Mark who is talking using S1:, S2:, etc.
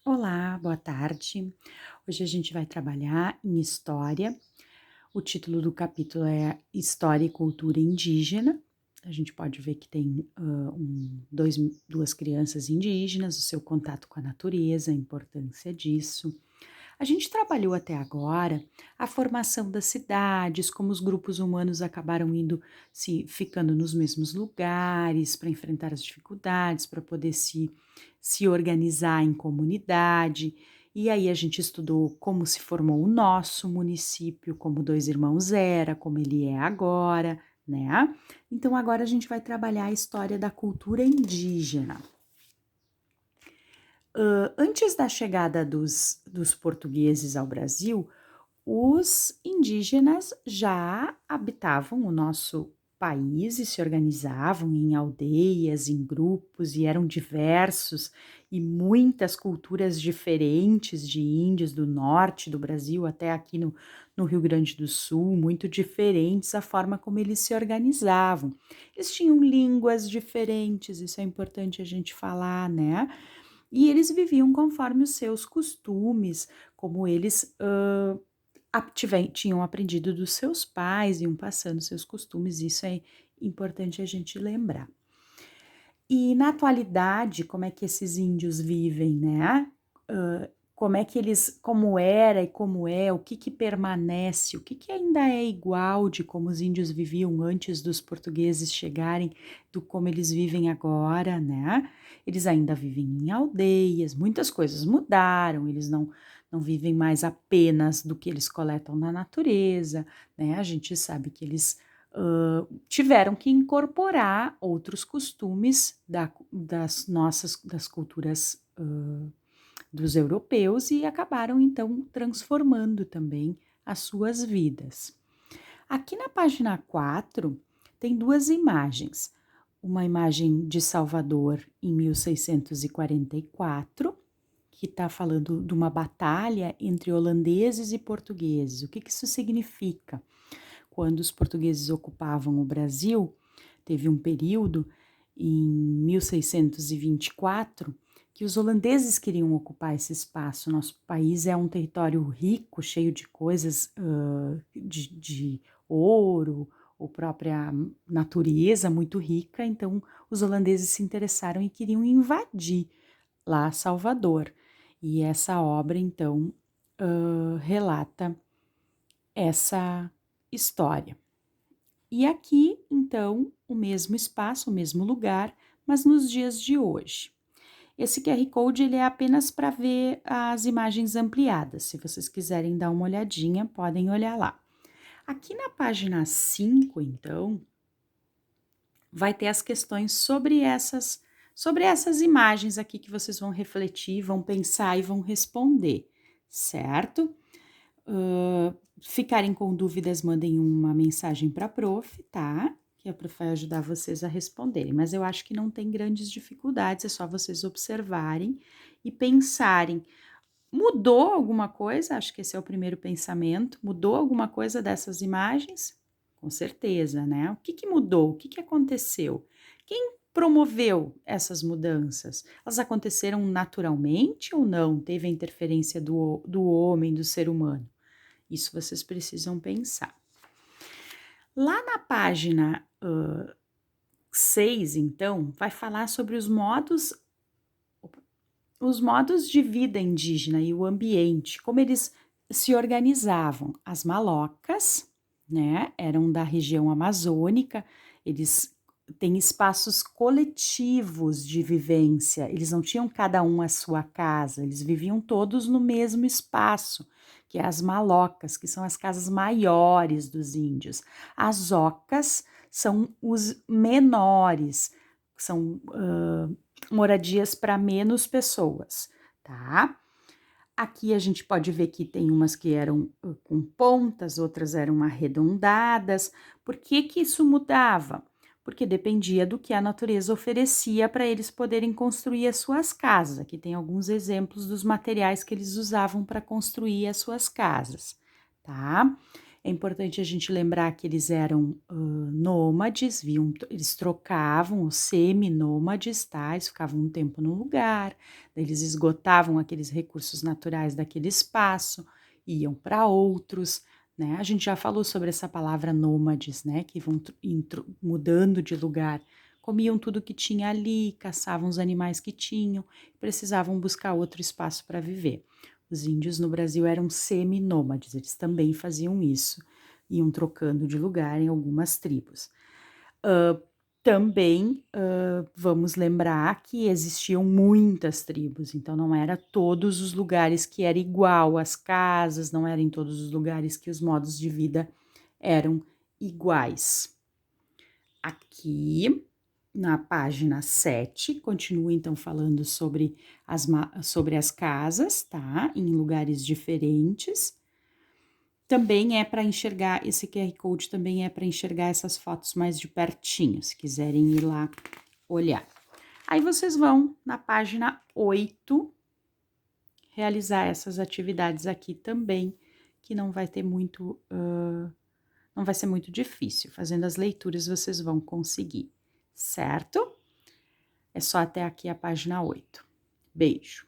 S1: Olá, boa tarde. Hoje a gente vai trabalhar em história. O título do capítulo é História e Cultura Indígena. A gente pode ver que tem duas crianças indígenas, o seu contato com a natureza, a importância disso. A gente trabalhou até agora a formação das cidades, como os grupos humanos acabaram ficando nos mesmos lugares para enfrentar as dificuldades, para poder se organizar em comunidade. E aí a gente estudou como se formou o nosso município, como Dois Irmãos era, como ele é agora, né? Então agora a gente vai trabalhar a história da cultura indígena. Antes da chegada dos portugueses ao Brasil, os indígenas já habitavam o nosso país e se organizavam em aldeias, em grupos, e eram diversos, e muitas culturas diferentes de índios do norte do Brasil até aqui no Rio Grande do Sul, muito diferentes a forma como eles se organizavam. Eles tinham línguas diferentes, isso é importante a gente falar, né? E eles viviam conforme os seus costumes, como eles tinham aprendido dos seus pais, iam passando seus costumes, isso é importante a gente lembrar. E na atualidade, como é que esses índios vivem, né? Como é que como era e como é, o que permanece, o que ainda é igual de como os índios viviam antes dos portugueses chegarem, do como eles vivem agora, né? Eles ainda vivem em aldeias, muitas coisas mudaram, eles não vivem mais apenas do que eles coletam na natureza, né? A gente sabe que eles tiveram que incorporar outros costumes das culturas dos europeus e acabaram então transformando também as suas vidas. Aqui na página 4 tem duas imagens. Uma imagem de Salvador em 1644, que está falando de uma batalha entre holandeses e portugueses. O que isso significa? Quando os portugueses ocupavam o Brasil, teve um período em 1624 que os holandeses queriam ocupar esse espaço. Nosso país é um território rico, cheio de coisas de ouro, ou própria natureza muito rica, então os holandeses se interessaram e queriam invadir lá Salvador. E essa obra, então, relata essa história. E aqui, então, o mesmo espaço, o mesmo lugar, mas nos dias de hoje. Esse QR Code ele é apenas para ver as imagens ampliadas. Se vocês quiserem dar uma olhadinha, podem olhar lá. Aqui na página 5, então, vai ter as questões sobre essas imagens aqui que vocês vão refletir, vão pensar e vão responder, certo? Ficarem com dúvidas, mandem uma mensagem para a prof, tá? Que a prof vai ajudar vocês a responderem. Mas eu acho que não tem grandes dificuldades, é só vocês observarem e pensarem. Mudou alguma coisa? Acho que esse é o primeiro pensamento. Mudou alguma coisa dessas imagens? Com certeza, né? O que mudou? O que aconteceu? Quem promoveu essas mudanças? Elas aconteceram naturalmente ou não? Teve a interferência do homem, do ser humano? Isso vocês precisam pensar. Lá na página 6, então, vai falar sobre os modos de vida indígena e o ambiente, como eles se organizavam. As malocas, né, eram da região amazônica, eles têm espaços coletivos de vivência, eles não tinham cada um a sua casa, eles viviam todos no mesmo espaço, que é as malocas, que são as casas maiores dos índios. As ocas são os menores, são moradias para menos pessoas, tá? Aqui a gente pode ver que tem umas que eram com pontas, outras eram arredondadas. Por que isso mudava? Porque dependia do que a natureza oferecia para eles poderem construir as suas casas. Aqui tem alguns exemplos dos materiais que eles usavam para construir as suas casas, tá? É importante a gente lembrar que eles eram nômades, eles trocavam, os semi-nômades, tá? Eles ficavam um tempo no lugar, daí eles esgotavam aqueles recursos naturais daquele espaço, iam para outros, né? A gente já falou sobre essa palavra nômades, né? Que vão mudando de lugar, comiam tudo que tinha ali, caçavam os animais que tinham, precisavam buscar outro espaço para viver. Os índios no Brasil eram semi-nômades, eles também faziam isso, iam trocando de lugar em algumas tribos. Também vamos lembrar que existiam muitas tribos, então não era todos os lugares que era igual, as casas, não eram em todos os lugares que os modos de vida eram iguais. Aqui na página 7, continua então falando sobre as casas, tá? Em lugares diferentes. Também é para enxergar, esse QR Code também é para enxergar essas fotos mais de pertinho, se quiserem ir lá olhar. Aí vocês vão na página 8 realizar essas atividades aqui também, que não vai ter muito, não vai ser muito difícil. Fazendo as leituras vocês vão conseguir, certo? É só até aqui a página 8. Beijo!